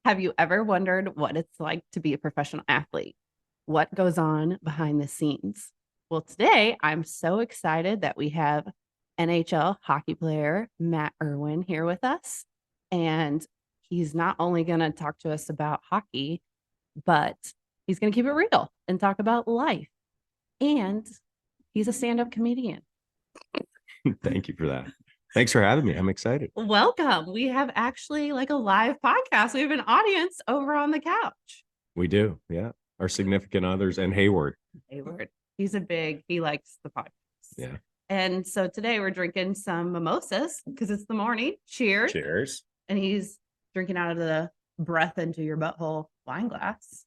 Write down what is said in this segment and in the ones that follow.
Have you ever wondered what it's like to be a professional athlete? What goes on behind the scenes? Well, today I'm so excited that we have NHL hockey player Matt Irwin here with us. And he's not only going to talk to us about hockey, but he's going to keep it real and talk about life. And he's a stand up comedian. Thank you for that. Thanks for having me. I'm excited. Welcome. We have actually like a live podcast. We have an audience over on the couch. We do. Yeah. Our significant others and Hayward. He likes the podcast. Yeah. And so today we're drinking some mimosas because it's the morning. Cheers. Cheers. And he's drinking out of the breath into your butthole wine glass.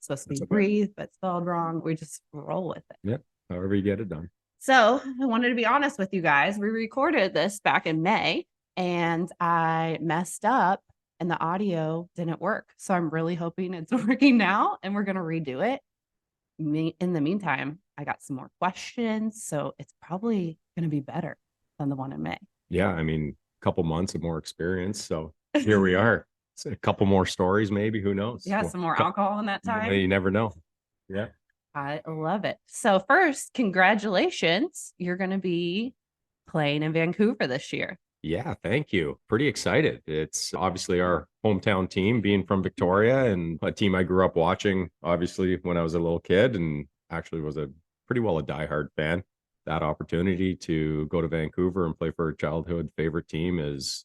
It's supposed to be breathe, but spelled wrong. We just roll with it. Yeah. However you get it done. So I wanted to be honest with you guys. We recorded this back in May and I messed up and the audio didn't work. So I'm really hoping it's working now and we're going to redo it. In the meantime, I got some more questions. So it's probably going to be better than the one in May. Yeah. I mean, a couple months of more experience. So here we are. It's a couple more stories, maybe. Who knows? Yeah. Some more alcohol in that time. You never know. Yeah. I love it. So first, congratulations. You're going to be playing in Vancouver this year. Yeah, thank you. Pretty excited. It's obviously our hometown team, being from Victoria, and a team I grew up watching, obviously, when I was a little kid, and actually was a pretty well a diehard fan. That opportunity to go to Vancouver and play for a childhood favorite team is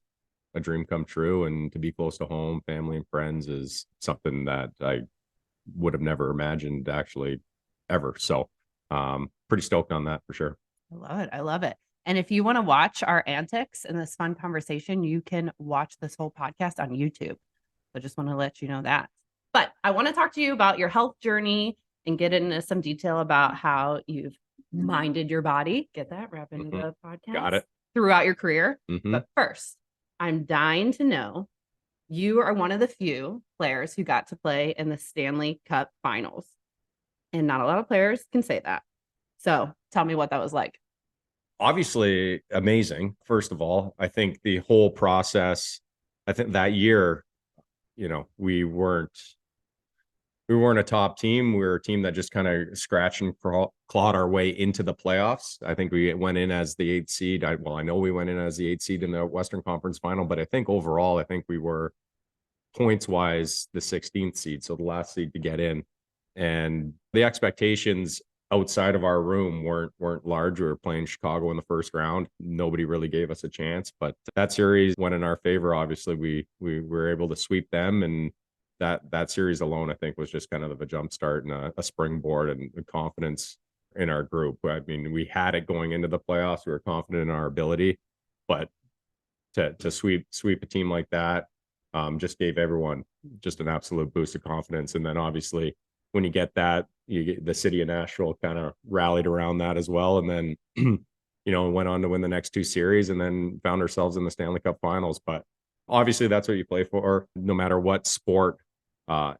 a dream come true. And to be close to home, family and friends is something that I would have never imagined actually ever. So pretty stoked on that for sure. I love it. I love it. And if you want to watch our antics and this fun conversation, you can watch this whole podcast on YouTube. So just want to let you know that. But I want to talk to you about your health journey and get into some detail about how you've minded your body. Get that? Wrap into the podcast. Got it. Throughout your career. But first, I'm dying to know, you are one of the few players who got to play in the Stanley Cup Finals. And not a lot of players can say that. So tell me what that was like. Obviously amazing. First of all, I think the whole process, I think that year, we weren't a top team. We were a team that just kind of scratched and clawed our way into the playoffs. I think we went in as the 8th seed. I know we went in as the 8th seed in the Western Conference Final, but I think overall, we were points wise the 16th seed. So the last seed to get in. And the expectations outside of our room weren't large. We were playing Chicago in the first round. Nobody really gave us a chance, but that series went in our favor. Obviously, we were able to sweep them, and that series alone, I think, was just kind of a jump start and a springboard and confidence in our group. I mean, we had it going into the playoffs. We were confident in our ability, but to sweep a team like that just gave everyone just an absolute boost of confidence. And then obviously, when you get that, the city of Nashville kind of rallied around that as well. And then, went on to win the next two series and then found ourselves in the Stanley Cup Finals. But obviously that's what you play for, no matter what sport,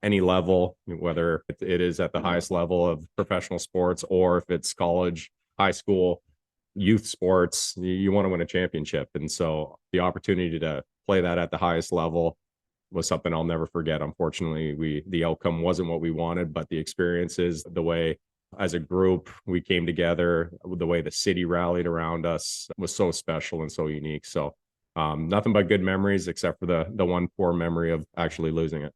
any level, whether it is at the highest level of professional sports or if it's college, high school, youth sports, you want to win a championship. And so the opportunity to play that at the highest level was something I'll never forget. Unfortunately, the outcome wasn't what we wanted, but the experiences, the way as a group we came together, the way the city rallied around us was so special and so unique. So nothing but good memories, except for the one poor memory of actually losing it.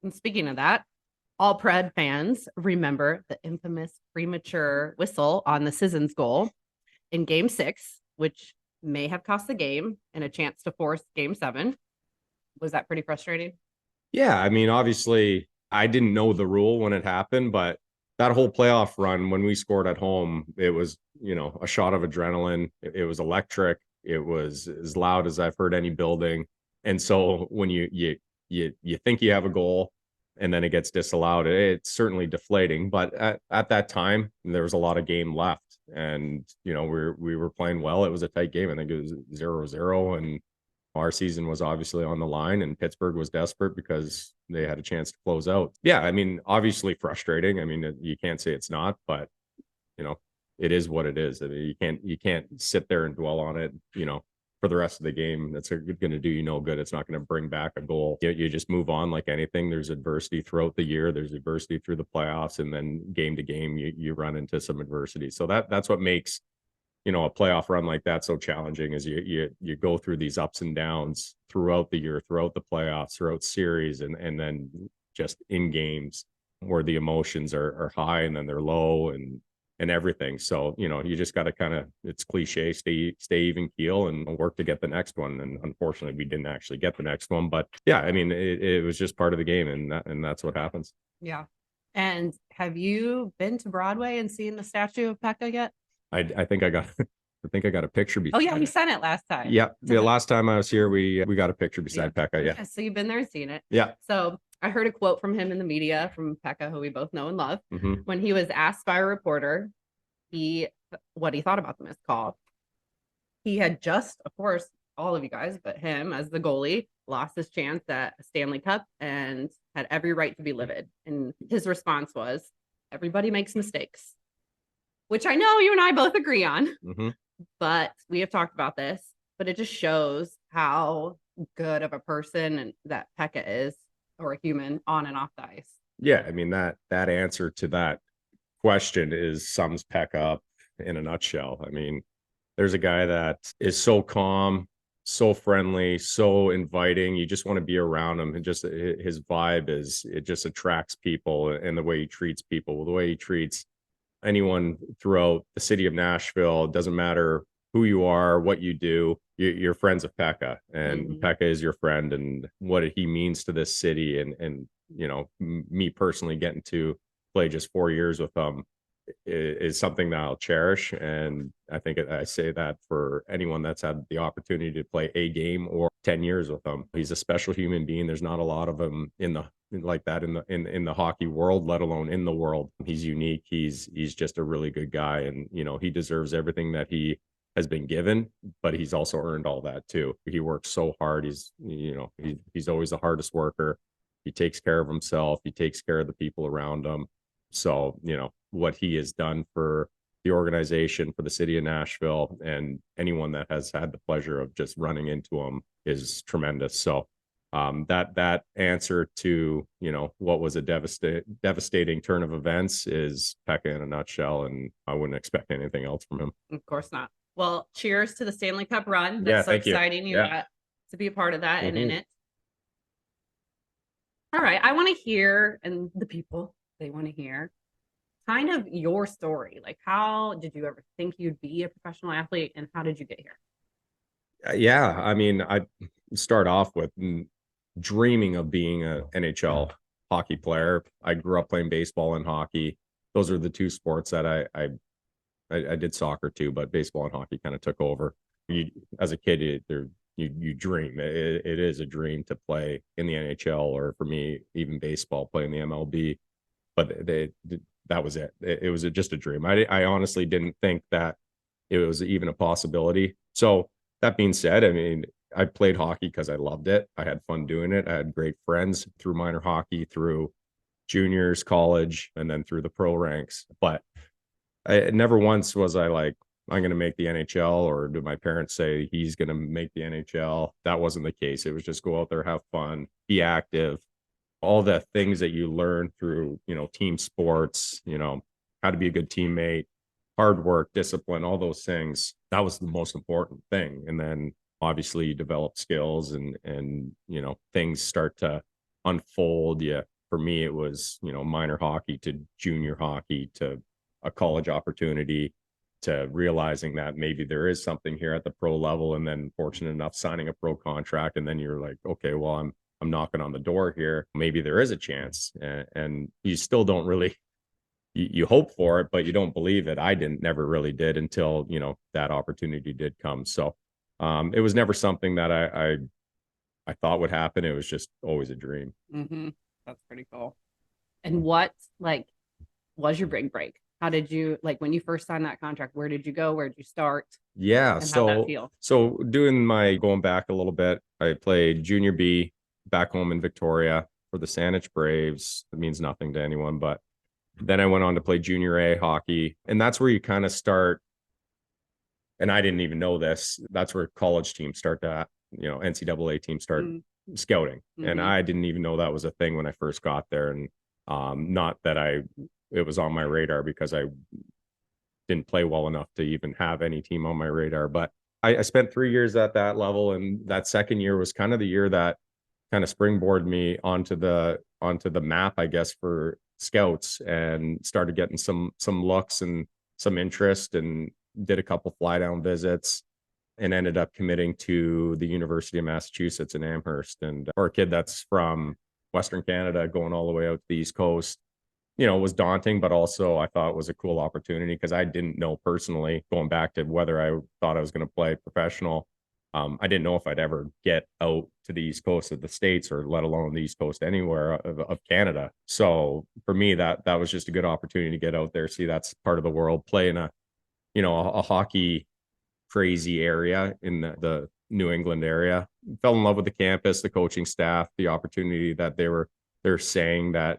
And speaking of that, all Pred fans remember the infamous premature whistle on the Sissons goal in Game 6, which may have cost the game and a chance to force Game 7. Was that pretty frustrating? Yeah, I mean, obviously, I didn't know the rule when it happened, but that whole playoff run, when we scored at home, it was, a shot of adrenaline. It was electric. It was as loud as I've heard any building. And so when you think you have a goal and then it gets disallowed, it's certainly deflating. But at that time, there was a lot of game left, and we were playing well. It was a tight game. I think it was 0-0, and our season was obviously on the line, and Pittsburgh was desperate because they had a chance to close out. Yeah, I mean, obviously frustrating. I mean, you can't say it's not, but it is what it is. I mean, you can't sit there and dwell on it. for the rest of the game. That's going to do you no good. It's not going to bring back a goal. You just move on like anything. There's adversity throughout the year. There's adversity through the playoffs, and then game to game, you run into some adversity. So that's what makes, a playoff run like that so challenging, is you go through these ups and downs throughout the year, throughout the playoffs, throughout series, and then just in games where the emotions are high and then they're low and everything. So, you just got to kind of, it's cliche, stay even keel and work to get the next one. And unfortunately, we didn't actually get the next one. But yeah, I mean, it was just part of the game, and that's what happens. Yeah. And have you been to Broadway and seen the statue of Pekka yet? I think I got a picture. Oh yeah, we sent it last time. Yeah, the last time I was here, we got a picture beside Pekka. Yeah. So you've been there and seen it. Yeah. So I heard a quote from him in the media, from Pekka, who we both know and love, when he was asked by a reporter what he thought about the missed call. He had just, of course, all of you guys, but him as the goalie, lost his chance at a Stanley Cup and had every right to be livid. And his response was, everybody makes mistakes, which I know you and I both agree on. But we have talked about this, but it just shows how good of a person and that Pekka is, or a human, on and off the ice. Yeah, I mean, that answer to that question sums Pekka up in a nutshell. I mean, there's a guy that is so calm, so friendly, so inviting. You just want to be around him, and just his vibe it just attracts people, and the way he treats people, the way he treats anyone throughout the city of Nashville. It doesn't matter who you are, what you do, you're friends with Pekka, and Pekka is your friend, and what he means to this city. And me personally getting to play just 4 years with him is something that I'll cherish. And I think I say that for anyone that's had the opportunity to play a game or 10 years with him. He's a special human being. There's not a lot of them in the hockey world, let alone in the world. He's unique. He's just a really good guy, and he deserves everything that he has been given, but he's also earned all that too. He works so hard. He's always the hardest worker. He takes care of himself. He takes care of the people around him. So, what he has done for the organization, for the city of Nashville, and anyone that has had the pleasure of just running into him is tremendous. So that answer to, what was a devastating turn of events is Pekka in a nutshell, and I wouldn't expect anything else from him. Of course not. Well, cheers to the Stanley Cup run. That's so exciting. You got to be a part of that and in it. All right. I want to hear, and the people, they want to hear kind of your story. Like, how did you ever think you'd be a professional athlete, and how did you get here? Yeah. I mean, I start off with dreaming of being an NHL hockey player. I grew up playing baseball and hockey. Those are the two sports that I did soccer too, but baseball and hockey kind of took over. As a kid, you dream. It is a dream to play in the NHL, or for me, even baseball, play in the MLB. But that was it. It was just a dream. I honestly didn't think that it was even a possibility. So that being said, I mean, I played hockey because I loved it. I had fun doing it. I had great friends through minor hockey, through juniors, college, and then through the pro ranks. But never once was I like, I'm going to make the NHL, or did my parents say he's going to make the NHL? That wasn't the case. It was just go out there, have fun, be active, all the things that you learn through, team sports, how to be a good teammate, hard work, discipline, all those things. That was the most important thing. And then obviously you develop skills and things start to unfold. Yeah. For me, it was, minor hockey to junior hockey to a college opportunity, to realizing that maybe there is something here at the pro level, and then fortunate enough signing a pro contract. And then you're like, okay, well, I'm knocking on the door here. Maybe there is a chance. And you still don't really, you hope for it, but you don't believe it. I never really did until, that opportunity did come. So it was never something that I thought would happen. It was just always a dream. That's pretty cool. And what was your big break? How did you, when you first signed that contract, where did you go? Where did you start? Yeah. And how'd that feel? So going back a little bit, I played junior B back home in Victoria for the Saanich Braves. It means nothing to anyone, but then I went on to play junior A hockey. And that's where you kind of start and I didn't even know this. That's where college teams start to, NCAA teams start scouting. And I didn't even know that was a thing when I first got there. And not that it was on my radar, because I didn't play well enough to even have any team on my radar. But I spent 3 years at that level, and that second year was kind of the year that kind of springboarded me onto the map, I guess, for scouts, and started getting some looks and some interest, and did a couple fly down visits, and ended up committing to the University of Massachusetts in Amherst. And for a kid that's from Western Canada going all the way out to the East Coast, was daunting, but also I thought it was a cool opportunity, because I didn't know personally, going back to whether I thought I was going to play professional. I didn't know if I'd ever get out to the East Coast of the States, or let alone the East Coast anywhere of Canada. So for me, that was just a good opportunity to get out there, see that's part of the world, play in a hockey crazy area in the New England area. Fell in love with the campus, the coaching staff, the opportunity that they're saying that,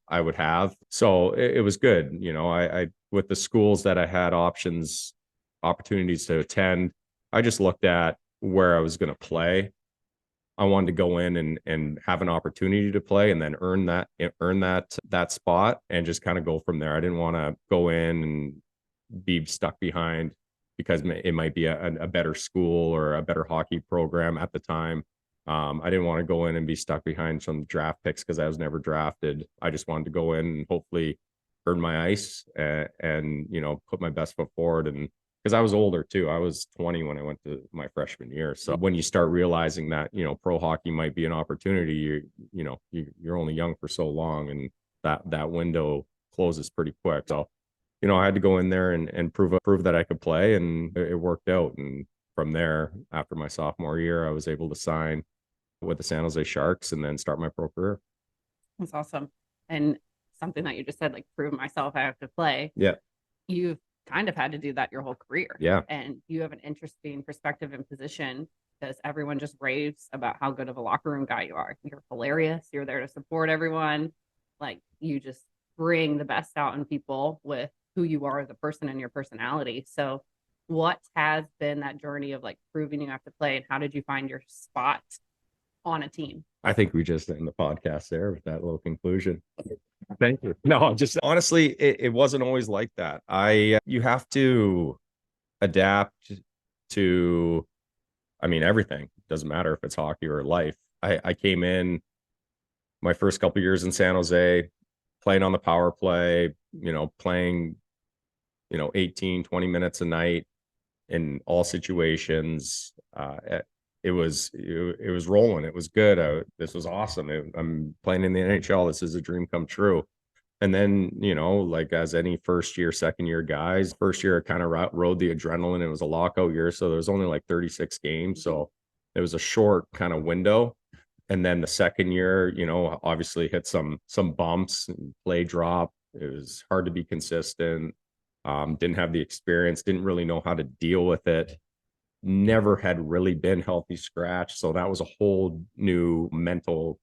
I would have. So it was good. I with the schools that I had opportunities to attend, I just looked at where I was going to play. I wanted to go in and have an opportunity to play, and then earn that spot, and just kind of go from there. I didn't want to go in and be stuck behind, because it might be a better school or a better hockey program at the time. I didn't want to go in and be stuck behind some draft picks, because I was never drafted. I just wanted to go in and hopefully earn my ice, and put my best foot forward. And because I was older too, I was 20 when I went to my freshman year. So when you start realizing that, pro hockey might be an opportunity, you're only young for so long, and that window closes pretty quick. So, I had to go in there and prove that I could play, and it worked out. And from there, after my sophomore year, I was able to sign with the San Jose Sharks, and then start my pro career. That's awesome. And something that you just said, like, prove myself, I have to play. Yeah. You've kind of had to do that your whole career. Yeah. And you have an interesting perspective and position, because everyone just raves about how good of a locker room guy you are. You're hilarious. You're there to support everyone. Like, you just bring the best out in people with who you are as a person and your personality. So what has been that journey of, like, proving you have to play, and how did you find your spot on a team? I think we just end the podcast there with that little conclusion. Thank you. No, just honestly, it wasn't always like that. You have to adapt to, everything. Doesn't matter if it's hockey or life. I came in my first couple years in San Jose, playing on the power play, playing, 18, 20 minutes a night in all situations. It was rolling. It was good. This was awesome. I'm playing in the NHL. This is a dream come true. And then, like, as any first year, second year guys, first year, I kind of rode the adrenaline. It was a lockout year, so there was only like 36 games. So it was a short kind of window. And then the second year, obviously hit some bumps and play drop. It was hard to be consistent. Didn't have the experience, didn't really know how to deal with it. Never had really been healthy scratch. So that was a whole new mental,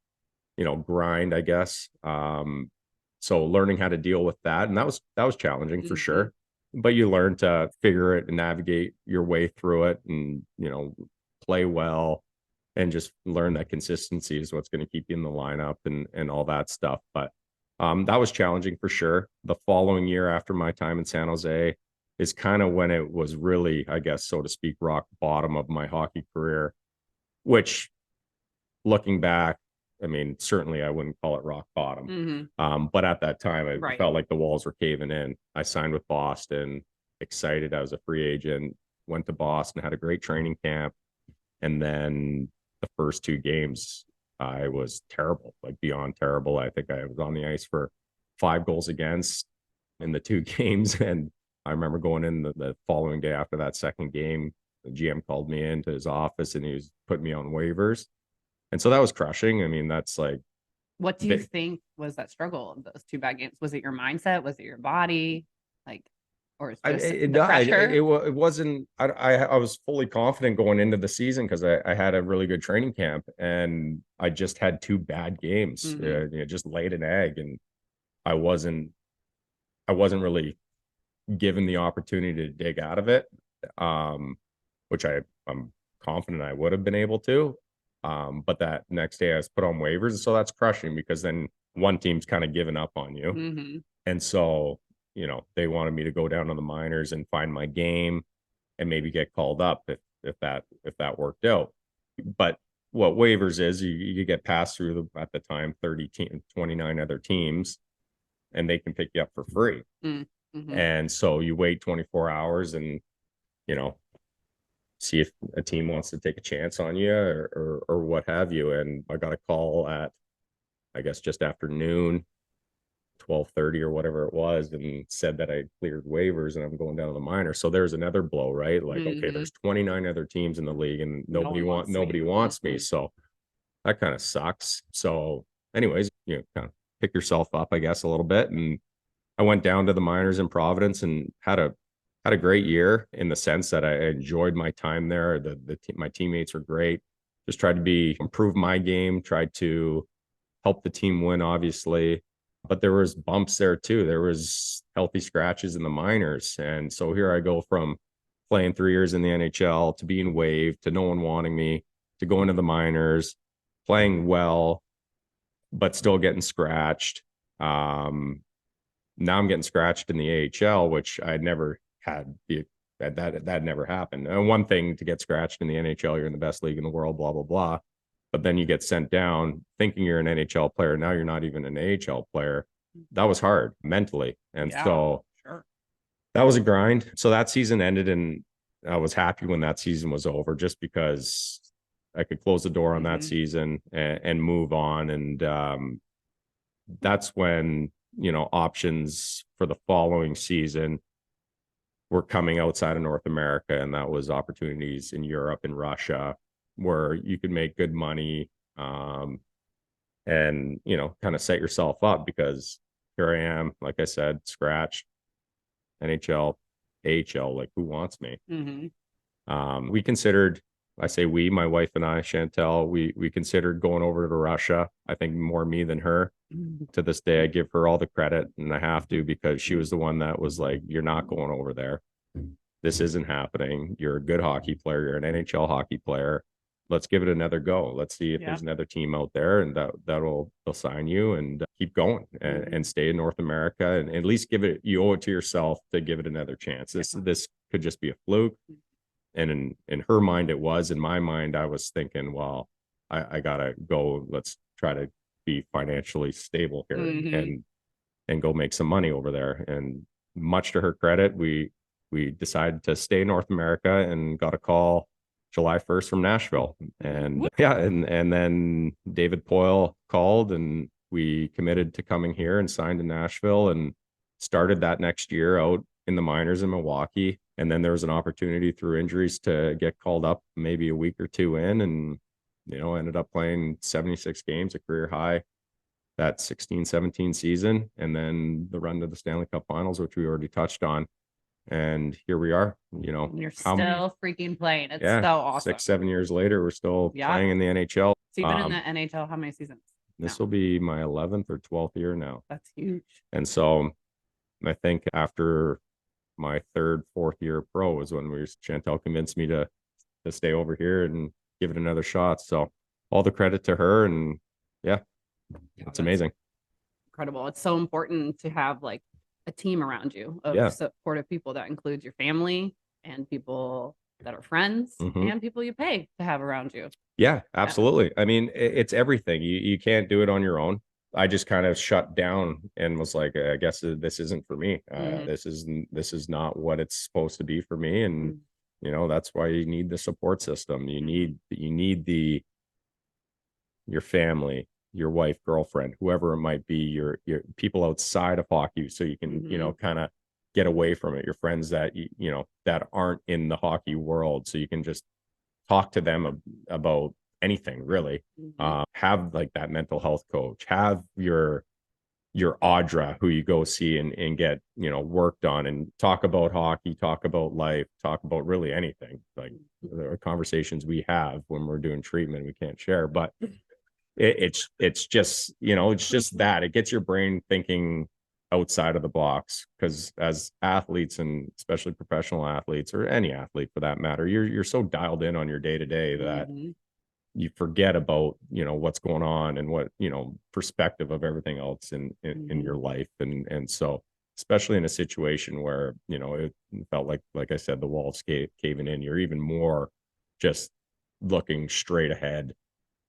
grind, I guess. So learning how to deal with that. And that was challenging for sure. But you learn to figure it and navigate your way through it, and, play well, and just learn that consistency is what's going to keep you in the lineup, and all that stuff. But that was challenging for sure. The following year, after my time in San Jose, is kind of when it was really, I guess, so to speak, rock bottom of my hockey career, which, looking back, certainly I wouldn't call it rock bottom. But at that time, I felt like the walls were caving in. I signed with Boston, excited. I was a free agent, went to Boston, had a great training camp. And then the first 2 games, I was terrible, like beyond terrible. I think I was on the ice for 5 goals against in the 2 games. And I remember going in the following day after that second game, the GM called me into his office, and he was putting me on waivers. And so that was crushing. That's like, what do you think was that struggle of those 2 bad games? Was it your mindset? Was it your body? Like, or is it the pressure? It wasn't. I was fully confident going into the season, because I had a really good training camp, and I just had 2 bad games. Just laid an egg, and I wasn't really given the opportunity to dig out of it. which I'm confident I would have been able to. But that next day I was put on waivers. And so that's crushing because then one team's kind of given up on you. Mm-hmm. And so, they wanted me to go down to the minors and find my game and maybe get called up if that worked out. But what waivers is you get passed through at the time 29 other teams, and they can pick you up for free. Mm-hmm. And so you wait 24 hours and see if a team wants to take a chance on you or what have you. And I got a call at, I guess, just after noon, 12:30 or whatever it was, and said that I cleared waivers and I'm going down to the minor. So there's another blow, right? Like, okay, there's 29 other teams in the league and nobody wants me. So that kind of sucks. So anyways, kind of pick yourself up, I guess, a little bit. And I went down to the minors in Providence and had a great year in the sense that I enjoyed my time there. My teammates were great. Just tried to improve my game, tried to help the team win, obviously. But there was bumps there too. There was healthy scratches in the minors. And so here I go from playing 3 years in the NHL to being waived, to no one wanting me, to going to the minors, playing well, but still getting scratched. Now I'm getting scratched in the AHL, which I never had that never happened. And one thing to get scratched in the NHL, you're in the best league in the world, blah, blah, blah. But then you get sent down thinking you're an NHL player. Now you're not even an AHL player. That was hard mentally. And so that was a grind. So that season ended, and I was happy when that season was over, just because I could close the door on that season and move on. And that's when, options for the following season were coming outside of North America. And that was opportunities in Europe and Russia, where you could make good money, and, kind of set yourself up, because here I am, like I said, scratched, NHL, AHL, like who wants me? We considered, I say we, my wife and I, Chantel, we considered going over to Russia. I think more me than her. To this day, I give her all the credit, and I have to, because she was the one that was like, you're not going over there. This isn't happening. You're a good hockey player. You're an NHL hockey player. Let's give it another go. Let's see if there's another team out there, and they'll sign you, and keep going and stay in North America, and at least you owe it to yourself to give it another chance. This could just be a fluke. And in her mind, it was. In my mind, I was thinking, well, I gotta go. Let's try to be financially stable here and go make some money over there. And much to her credit, we decided to stay in North America and got a call July 1st from Nashville. And and then David Poyle called, and we committed to coming here and signed in Nashville, and started that next year out in the minors in Milwaukee. And then there was an opportunity through injuries to get called up maybe a week or two in, and ended up playing 76 games, a career high, that 16-17 season, and then the run to the Stanley Cup Finals, which we already touched on. And here we are, you're still freaking playing. It's so awesome. 6-7 years later, we're still playing in the NHL. So you've been in the NHL how many seasons? This will be my 11th or 12th year now. That's huge. And so I think after my third, fourth year pro was when Chantel convinced me to stay over here and give it another shot. So all the credit to her, and it's amazing. Incredible. It's so important to have like a team around you of supportive people. That includes your family and people that are friends and people you pay to have around you. Yeah, absolutely. I mean, it's everything. You can't do it on your own. I just kind of shut down and was like, I guess this isn't for me. This is not what it's supposed to be for me. And that's why you need the support system. You need your family, your wife, girlfriend, whoever it might be, your people outside of hockey, so you can kind of get away from it. Your friends that that aren't in the hockey world, so you can just talk to them about anything, really. Have like that mental health coach, have your Audra who you go see and get worked on, and talk about hockey, talk about life, talk about really anything. Like there are conversations we have when we're doing treatment we can't share, but it's just it's just that it gets your brain thinking outside of the box, because as athletes, and especially professional athletes or any athlete for that matter, you're so dialed in on your day to day that you forget about, what's going on and what, perspective of everything else in your life. And so, especially in a situation where, it felt like I said, the walls caving in, you're even more just looking straight ahead,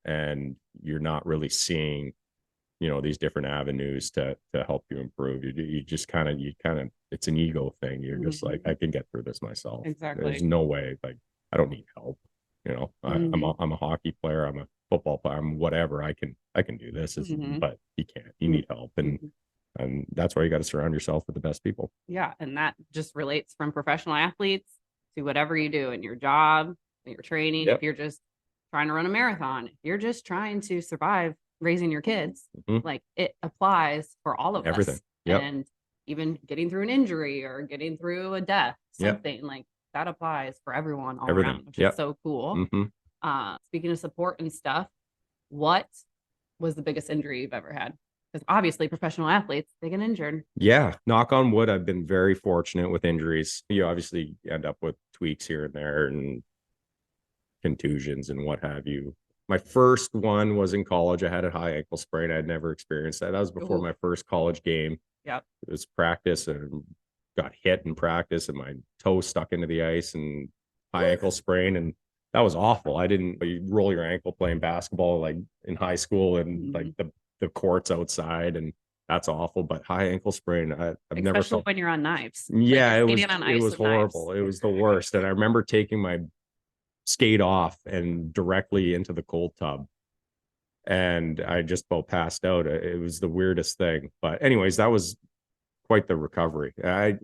and you're not really seeing, these different avenues to help you improve. You just kind of, it's an ego thing. You're just like, I can get through this myself. Exactly. There's no way, like, I don't need help. I'm a hockey player, I'm a football player, I'm whatever. I can do this, but you can't. You need help, and that's why you got to surround yourself with the best people. Yeah, and that just relates from professional athletes to whatever you do in your job, in your training. If you're just trying to run a marathon, if you're just trying to survive raising your kids, like, it applies for all of everything. us. And even getting through an injury or getting through a death, something like that applies for everyone all around, which is so cool. Speaking of support and stuff, what was the biggest injury you've ever had? Because obviously professional athletes, they get injured. Yeah, knock on wood, I've been very fortunate with injuries. You obviously end up with tweaks here and there and contusions and what have you. My first one was in college. I had a high ankle sprain. I'd never experienced that. That was before my first college game. It was practice, and got hit in practice, and my toe stuck into the ice, and high ankle sprain, and that was awful. You roll your ankle playing basketball like in high school, and like the courts outside, and that's awful. But high ankle sprain, I've never felt when you're on knives. Yeah, it was horrible. It was the worst. And I remember taking my skate off and directly into the cold tub, and I just about passed out. It was the weirdest thing. But anyways, that was quite the recovery. They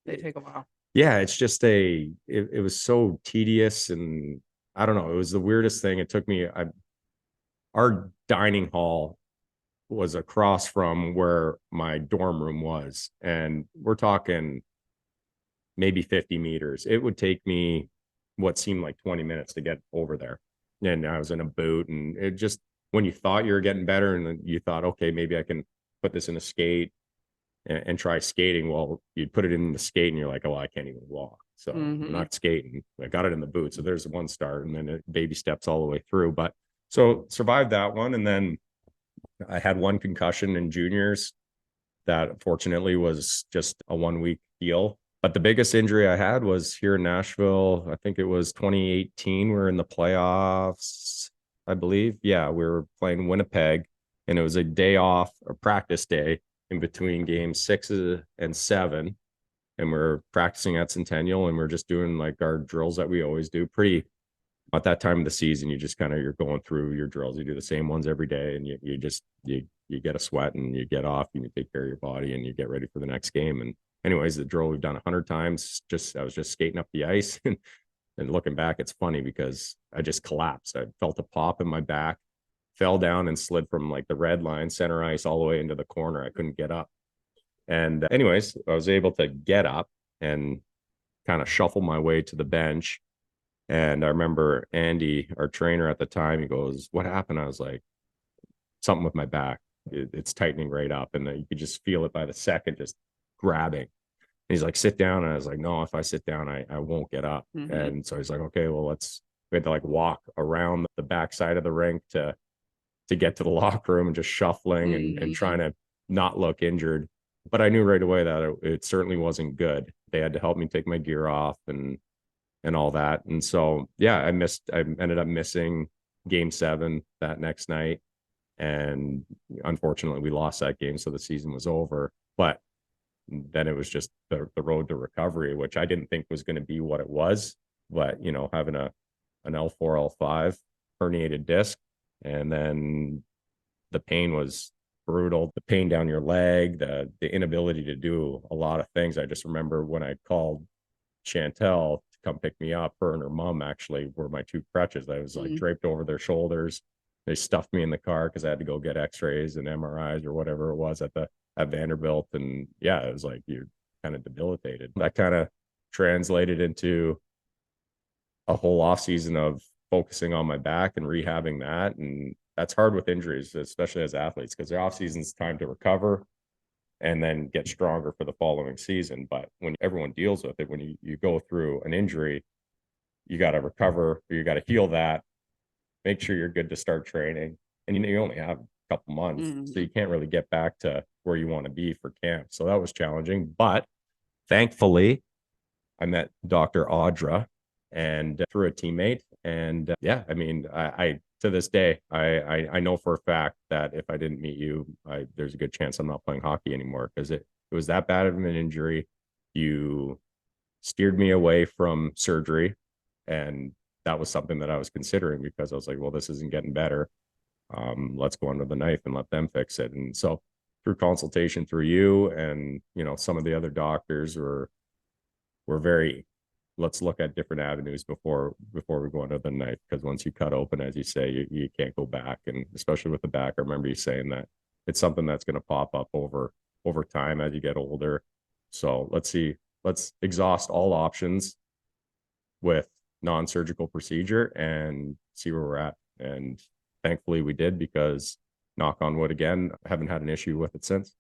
take a while. Yeah, it's just it was so tedious, and I don't know, it was the weirdest thing. It took me, our dining hall was across from where my dorm room was, and we're talking maybe 50 meters. It would take me what seemed like 20 minutes to get over there, and I was in a boot, and it just, when you thought you were getting better, and then you thought, okay, maybe I can put this in a skate and try skating. Well, you'd put it in the skate and you're like, oh, I can't even walk, so I'm not skating. I got it in the boot, so there's one start, and then it baby steps all the way through. But so survived that one, and then I had one concussion in juniors that fortunately was just a 1 week deal. But the biggest injury I had was here in Nashville. I think it was 2018. We were in the playoffs, I believe. Yeah, we were playing Winnipeg, and it was a day off, a practice day in between games 6 and 7. And we're practicing at Centennial, and we're just doing like our drills that we always do. Pretty, at that time of the season, you just kind of, you're going through your drills. You do the same ones every day, and you get a sweat, and you get off, and you take care of your body, and you get ready for the next game. And anyways, the drill we've done 100 times. I was just skating up the ice, and looking back, it's funny because I just collapsed. I felt a pop in my back, fell down, and slid from like the red line, center ice, all the way into the corner. I couldn't get up. And anyways, I was able to get up and kind of shuffle my way to the bench. And I remember Andy, our trainer at the time, he goes, "What happened?" I was like, "Something with my back. It's tightening right up." And you could just feel it by the second, just grabbing. And he's like, "Sit down." And I was like, "No, if I sit down, I won't get up." And so he's like, "Okay, well, we had to like walk around the back side of the rink to get to the locker room, and just shuffling and trying to not look injured." But I knew right away that it certainly wasn't good. They had to help me take my gear off and all that. And so, yeah, I ended up missing game 7 that next night. And unfortunately we lost that game. So the season was over, but then it was just the road to recovery, which I didn't think was going to be what it was. But, having an L4, L5 herniated disc, and then the pain was brutal. The pain down your leg, the inability to do a lot of things. I just remember when I called Chantel to come pick me up, her and her mom actually were my 2 crutches. I was like draped over their shoulders. They stuffed me in the car because I had to go get x-rays and MRIs or whatever it was at Vanderbilt. And yeah, it was like, you're kind of debilitated. That kind of translated into a whole off season of focusing on my back and rehabbing that. And that's hard with injuries, especially as athletes, because their off season's time to recover. and then get stronger for the following season. But when everyone deals with it, when you go through an injury, you got to recover, or you got to heal that, make sure you're good to start training. And you only have a couple months, so you can't really get back to where you want to be for camp. So that was challenging. But thankfully, I met Dr. Audra and through a teammate. And yeah, I mean, I to this day, I know for a fact that if I didn't meet you, there's a good chance I'm not playing hockey anymore, because it was that bad of an injury. You steered me away from surgery, and that was something that I was considering, because I was like, well, this isn't getting better. Let's go under the knife and let them fix it. And so through consultation through you and, some of the other doctors were very, let's look at different avenues before we go under the knife, because once you cut open, as you say, you can't go back. And especially with the back, I remember you saying that it's something that's going to pop up over time as you get older. So let's exhaust all options with non-surgical procedure and see where we're at. And thankfully we did, because knock on wood again, I haven't had an issue with it since.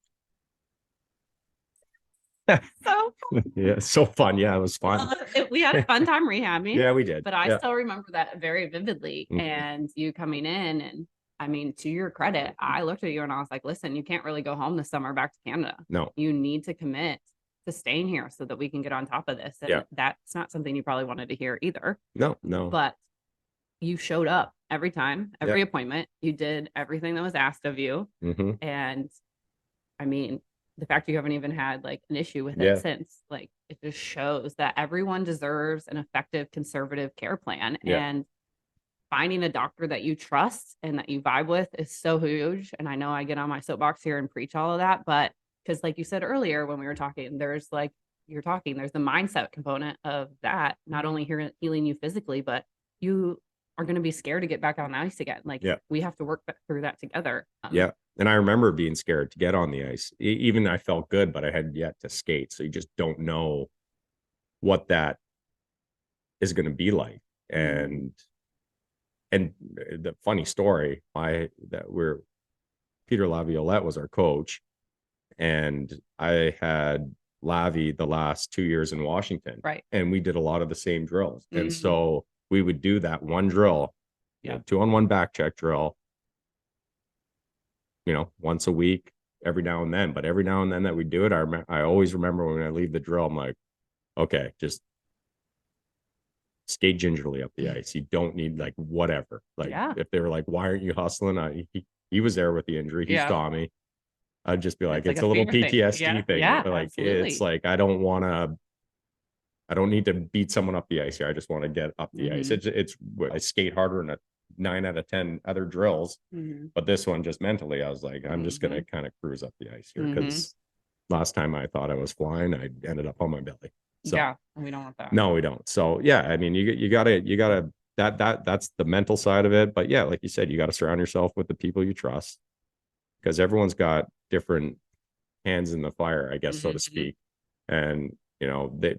So yeah, so fun. Yeah, it was fun. We had a fun time rehabbing. Yeah, we did. But I still remember that very vividly. And you coming in, and I mean, to your credit, I looked at you and I was like, listen, you can't really go home this summer back to Canada. No. You need to commit to staying here so that we can get on top of this. And that's not something you probably wanted to hear either. No. But you showed up every time, every appointment. You did everything that was asked of you. And I mean, the fact you haven't even had like an issue with it since, like, it just shows that everyone deserves an effective conservative care plan. And finding a doctor that you trust and that you vibe with is so huge. And I know I get on my soapbox here and preach all of that, but because like you said earlier when we were talking, there's the mindset component of that, not only healing you physically, but you are going to be scared to get back on the ice again. Like, we have to work through that together. And I remember being scared to get on the ice. Even I felt good, but I had yet to skate. So you just don't know what that is going to be like. And the funny story, Peter Laviolette was our coach, and I had Lavi the last 2 years in Washington. Right. And we did a lot of the same drills. And so we would do that one drill, 2-on-1 back check drill, once a week, every now and then. But every now and then that we do it, I always remember when I leave the drill, I'm like, okay, just skate gingerly up the ice. You don't need like whatever. Like if they were like, why aren't you hustling? He was there with the injury. He saw me. I'd just be like, it's a little PTSD thing. Like, absolutely. It's like, I don't need to beat someone up the ice here. I just want to get up the ice. I skate harder than 9 out of 10 other drills. But this one, just mentally, I was like, I'm just going to kind of cruise up the ice here, because last time I thought I was flying, I ended up on my belly. So we don't want that. No, we don't. So I mean, you gotta that's the mental side of it. But like you said, you got to surround yourself with the people you trust, because everyone's got different hands in the fire, I guess, so to speak. And the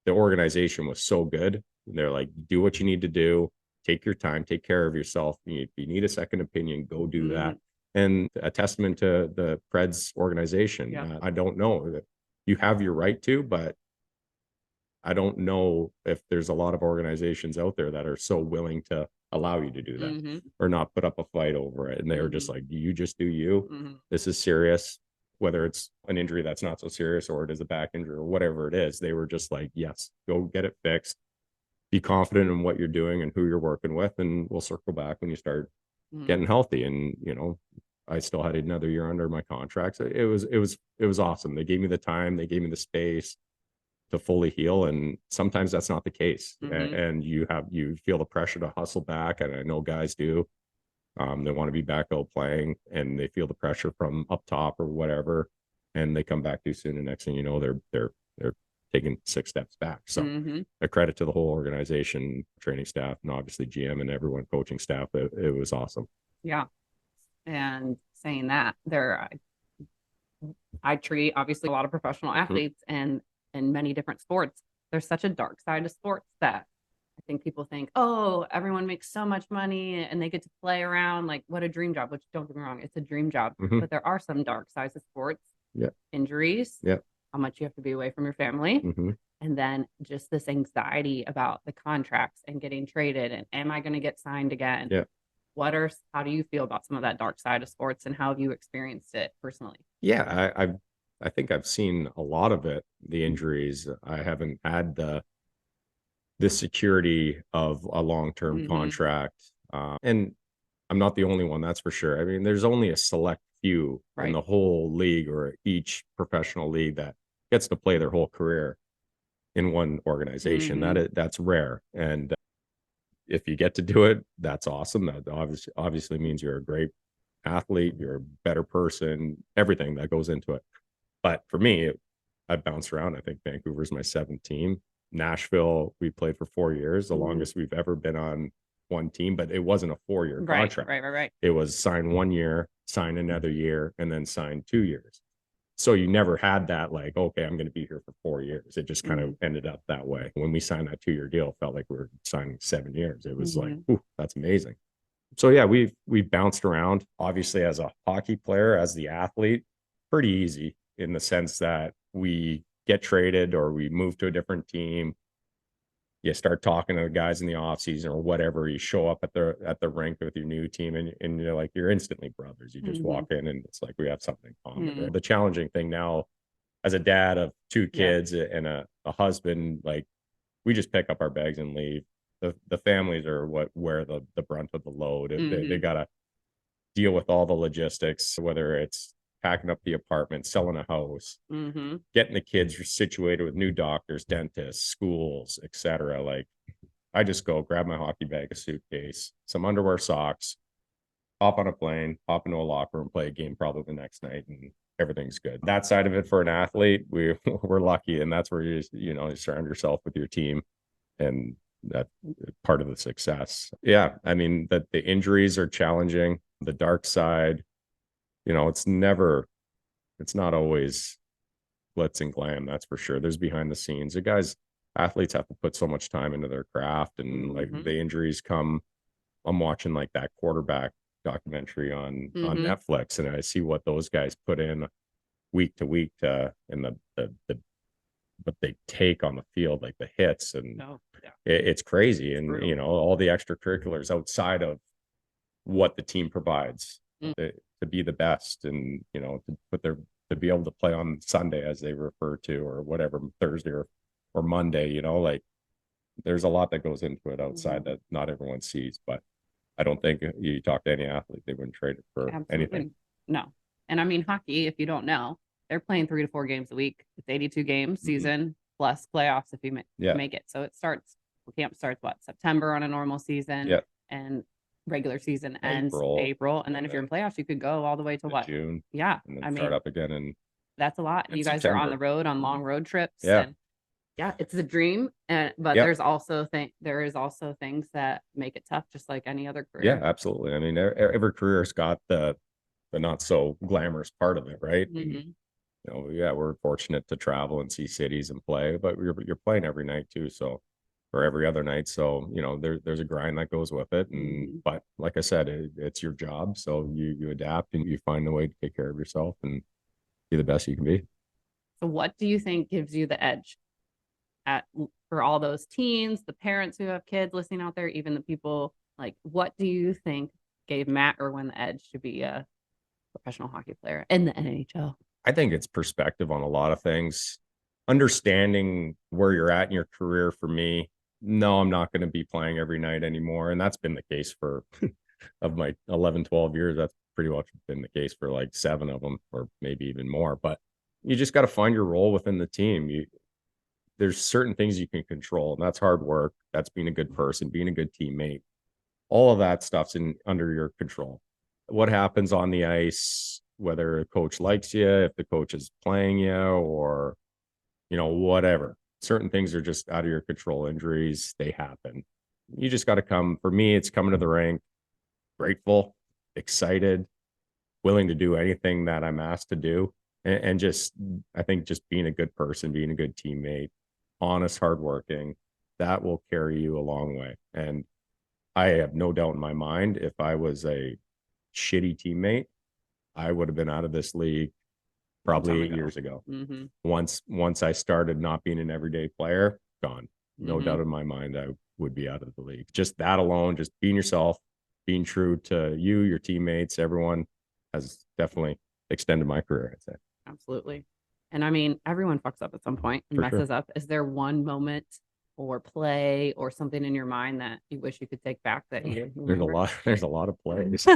organization was so good. They're like, do what you need to do, take your time, take care of yourself. If you need a second opinion, go do that. And a testament to the Preds organization. I don't know that you have your right to, but I don't know if there's a lot of organizations out there that are so willing to allow you to do that or not put up a fight over it. And they're just like, you just do you. This is serious, whether it's an injury that's not so serious or it is a back injury or whatever it is. They were just like, yes, go get it fixed. Be confident in what you're doing and who you're working with, and we'll circle back when you start getting healthy. And I still had another year under my contract. So it was awesome. They gave me the time, they gave me the space to fully heal, and sometimes that's not the case. And you feel the pressure to hustle back, and I know guys do. They want to be back out playing, and they feel the pressure from up top or whatever, and they come back too soon, and next thing you know, they're taking 6 steps back. So a credit to the whole organization, training staff, and obviously GM and everyone, coaching staff. It was awesome. And saying that, I treat obviously a lot of professional athletes and in many different sports. There's such a dark side of sports that I think people think, oh, everyone makes so much money and they get to play around, like, what a dream job, which, don't get me wrong, it's a dream job. But there are some dark sides of sports Yeah. injuries, Yeah. how much you have to be away from your family, Mm-hmm. and then just this anxiety about the contracts and getting traded and am I going to get signed again? Yeah. How do you feel about some of that dark side of sports and how have you experienced it personally? Yeah, I think I've seen a lot of it, the injuries. I haven't had the security of a long-term Mm-hmm. contract. And I'm not the only one, that's for sure. I mean, there's only a select few in Right. the whole league or each professional league that gets to play their whole career in one organization. Mm-hmm. That's rare. And if you get to do it, that's awesome. That obviously means you're a great athlete, you're a better person, everything that goes into it. But for me, I bounced around. I think Vancouver's my seventh team. Nashville, we played for 4 years, the longest we've ever been on one team, but it wasn't a 4-year contract. Right. It was sign 1 year, sign another year, and then sign 2 years. So you never had that like, okay, I'm going to be here for 4 years. It just kind of ended up that way. When we signed that 2-year deal, it felt like we were signing 7 years. It was like, ooh, that's amazing. So yeah, we've bounced around. Obviously, as a hockey player, as the athlete, pretty easy in the sense that we get traded or we move to a different team. You start talking to the guys in the off season or whatever. You show up at the rink with your new team, and you're like you're instantly brothers. You just walk in, and it's like we have something in common. Right? The challenging thing now, as a dad of two kids and a husband, like we just pick up our bags and leave. The families are what wear the brunt of the load. They got to deal with all the logistics, whether it's packing up the apartment, selling a house, getting the kids situated with new doctors, dentists, schools, etc. Like I just go grab my hockey bag, a suitcase, some underwear, socks, hop on a plane, hop into a locker room, play a game probably the next night, and everything's good. That side of it for an athlete, we're lucky, and that's where you surround yourself with your team, and that part of the success. Yeah, I mean that the injuries are challenging. The dark side, it's not always glitz and glam, that's for sure. There's behind the scenes. Athletes have to put so much time into their craft, and like the injuries come. I'm watching like that quarterback documentary on Netflix, and I see what those guys put in week to week and the what they take on the field, like the hits, and it's crazy. And all the extracurriculars outside of what the team provides to be the best, and to be able to play on Sunday, as they refer to, or whatever, Thursday or Monday, like there's a lot that goes into it outside that not everyone sees. But I don't think you talk to any athlete, they wouldn't trade it for anything. No. And I mean, hockey, if you don't know, they're playing 3 to 4 games a week. It's 82 games season plus playoffs if you make it. So camp starts September on a normal season, and regular season ends April. And then if you're in playoffs, you could go all the way to June. Yeah. And then start up again. And that's a lot. You guys are on the road on long road trips. Yeah. And it's a dream. But there is also things that make it tough, just like any other career. Yeah, absolutely. I mean, every career's got the not so glamorous part of it, right? We're fortunate to travel and see cities and play, but you're playing every night too. So, or every other night. So, there's a grind that goes with it. And, but like I said, it's your job. So you adapt and you find a way to take care of yourself and be the best you can be. So what do you think gives you the edge for all those teens, the parents who have kids listening out there, even the people, like, what do you think gave Matt Irwin the edge to be a professional hockey player in the NHL? I think it's perspective on a lot of things. Understanding where you're at in your career. For me, no, I'm not going to be playing every night anymore. And that's been the case for of my 11, 12 years. That's pretty much been the case for like 7 of them, or maybe even more. But you just got to find your role within the team. There's certain things you can control, and that's hard work. That's being a good person, being a good teammate. All of that stuff's under your control. What happens on the ice, whether a coach likes you, if the coach is playing you, or whatever. Certain things are just out of your control. Injuries, they happen. You just got to come. For me, it's coming to the rink, grateful, excited, willing to do anything that I'm asked to do. And I think just being a good person, being a good teammate, honest, hardworking, that will carry you a long way. And I have no doubt in my mind, if I was a shitty teammate, I would have been out of this league probably 8 years ago. Once I started not being an everyday player, gone. No doubt in my mind, I would be out of the league. Just that alone, just being yourself, being true to you, your teammates, everyone, has definitely extended my career, I'd say. Absolutely. And I mean, everyone fucks up at some point and messes up. Is there one moment or play or something in your mind that you wish you could take back that you remember? There's a lot of plays.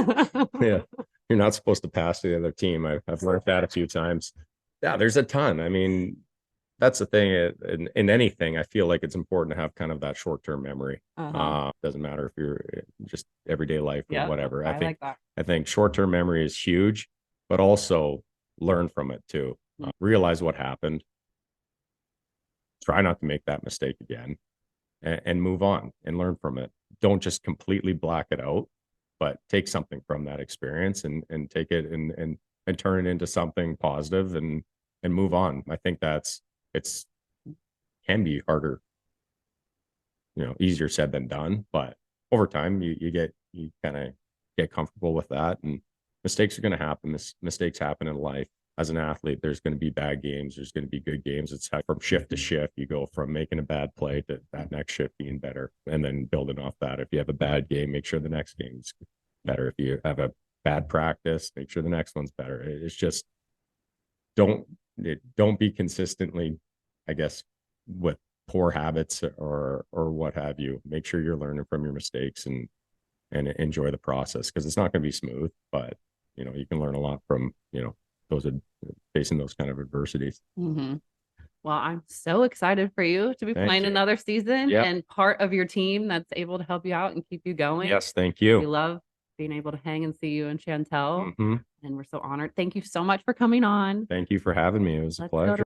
Yeah. You're not supposed to pass to the other team. I've learned that a few times. Yeah, there's a ton. I mean, that's the thing in anything. I feel like it's important to have kind of that short-term memory. Doesn't matter if you're just everyday life or whatever. I think short-term memory is huge, but also learn from it too. Realize what happened. Try not to make that mistake again, and move on and learn from it. Don't just completely black it out, but take something from that experience and take it and turn it into something positive and move on. I think can be harder, easier said than done, but over time you kind of get comfortable with that, and mistakes are going to happen. Mistakes happen in life. As an athlete, there's going to be bad games. There's going to be good games. It's from shift to shift. You go from making a bad play to that next shift being better, and then building off that. If you have a bad game, make sure the next game's better. If you have a bad practice, make sure the next one's better. It's just don't be consistently, I guess, with poor habits or what have you. Make sure you're learning from your mistakes and enjoy the process, because it's not going to be smooth, but you can learn a lot from those facing those kind of adversities. Well, I'm so excited for you to be playing another season and part of your team that's able to help you out and keep you going. Yes, thank you. We love being able to hang and see you in Chantel, and we're so honored. Thank you so much for coming on. Thank you for having me. It was a pleasure.